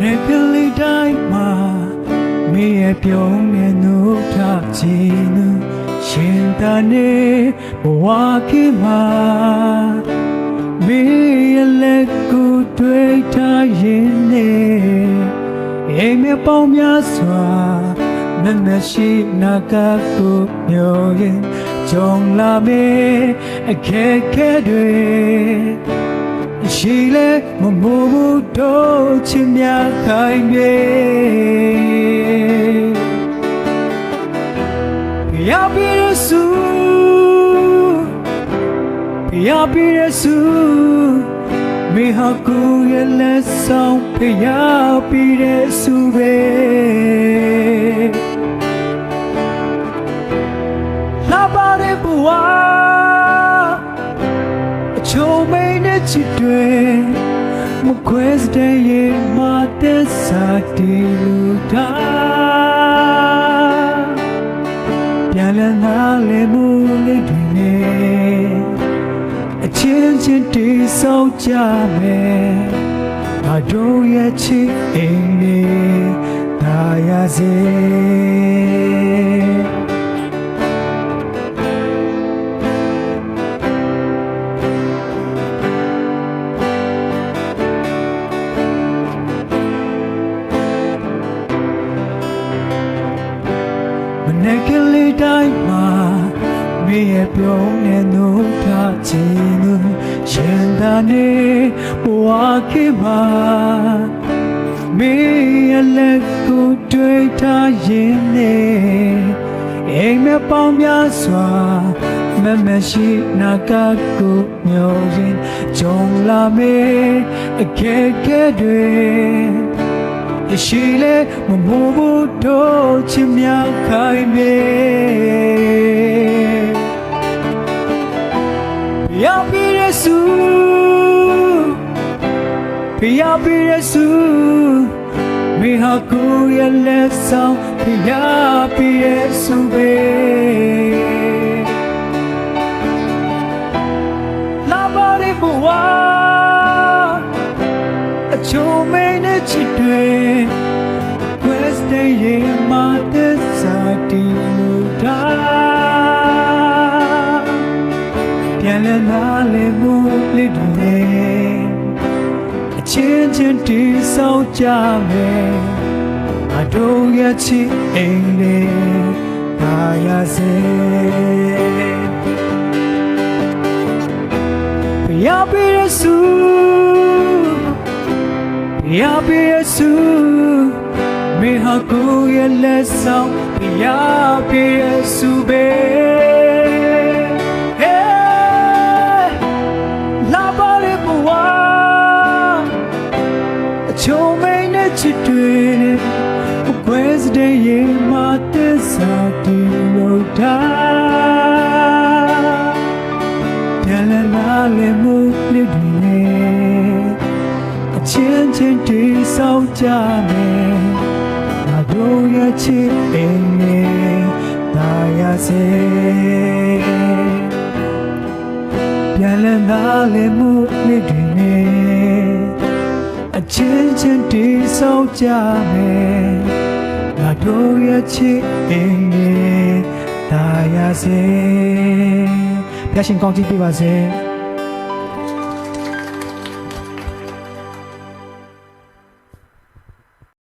နေကလေးတိုင်းမှာမင်းရဲ့ပြုံးနေနှုတ်ထားခြင်းရှင်သာနေဘဝကိမှာမင်းရဲ့လက်ကိုတွေ့ထားရင်နေအိမ်မပေါင်းများစွာနတ်မရှိနာကကိုမျောရင်ကြုံလာမေအခက်ခဲတွေရှိလေမမိုးဘူးတို့ချင်များခိုင်မြေပြပြရစုပြပြရစုမေဟာကိုရဲ့လက်ဆောင်ပြပြရစုပဲလာပါတဲ့ဘဝအချုံမိန်တဲ့ချစ်တွေမခွဲစတဲ့ရဲ့မတဲ့စာတီလူတာပြန်လည်နားလည်မှုလေးတွေနဲ့အချင်းချင်းတည်ဆောက်ကြမယ်ငါတို့ရဲ့ချစ်အိမ်လေးသာရစေနေကလေးတိုင်းမှာမင်းရဲ့ပြုံးနေနှုတ်ထားခြင်းရှင်သာနေဘဝကိမှာမင်းရဲ့လက်ကိုတွေ့ထားရင်နေအိမ်မပေါင်းများစွာမမရှိနာကကိုမျောရင်ကြုံလာမေအခက်ခဲတွေရှိလေမမိုးဘူးတို့ချင်များခိုင်မြေပြပြရစုပြပြရစုမေဟာကိုရဲ့လက်ဆောင်ပြပြရစုပဲလာပါတဲ့ဘဝအချုံမင်းနဲ့ချစ်တွေWednesdayရဲ့မတဲ့စာတီလူတာပြန်လည်နားလည်မှုလေးတွေနဲ့အချင်းချင်းတည်ဆောက်ကြမယ်အတို့ရဲ့ချစ်အိမ်လေးသာရစေပြပြရစုပြပြရစုမေဟာကိုရဲ့လက်ဆောင်ပြပြရစုပဲလာပါလေဘဝအချုံမိန်နဲ့ချစ်တွေကွယ်စတဲ့ရေမတဲ့စာတီလို့တာပြန်လာလေမှုလေးတွေနဲ့အချင်းချင်းတည်ဆောက်ကြမယ်တို့ရဲ့ချစ်အိမ်လေးသာရစေပြန်လည်နားလည်မှုလေးတွေနဲ့အချင်းချင်းတည်ဆောက်ကြမယ်ငါတို့ရဲ့ချစ်အိမ်လေးသာရစေဖျားရှင်ကောင်းချီးပေးပါစေ